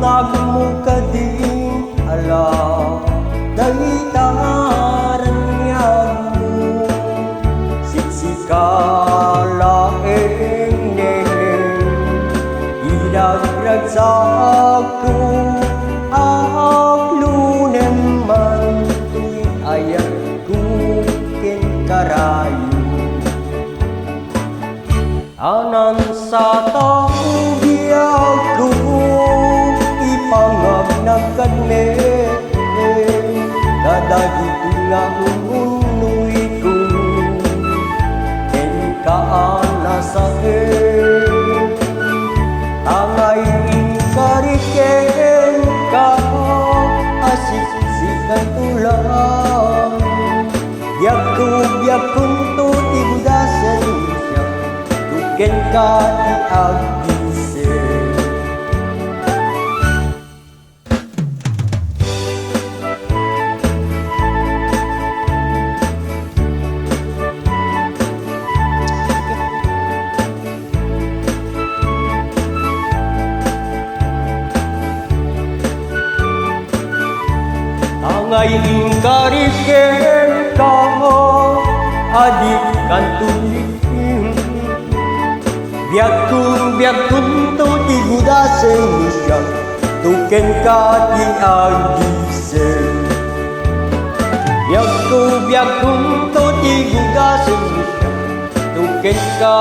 nagmukading ala dahitaran mo sitsikala ilagrag sa ako aklunem man tuy ayat kukin karayo anan sa tao biyag ko ipangag nagkadme dadagito nga umunoy ko ken kaana sa tangay inkariken ka asisikan tulang biag kunto tigdasan siya tuken ka iagdisen ngayon kariken ka adik kan tulitin biag kunto tigudasen siya tuken ka tiagdisen biag kunto tigudasen siya tuken ka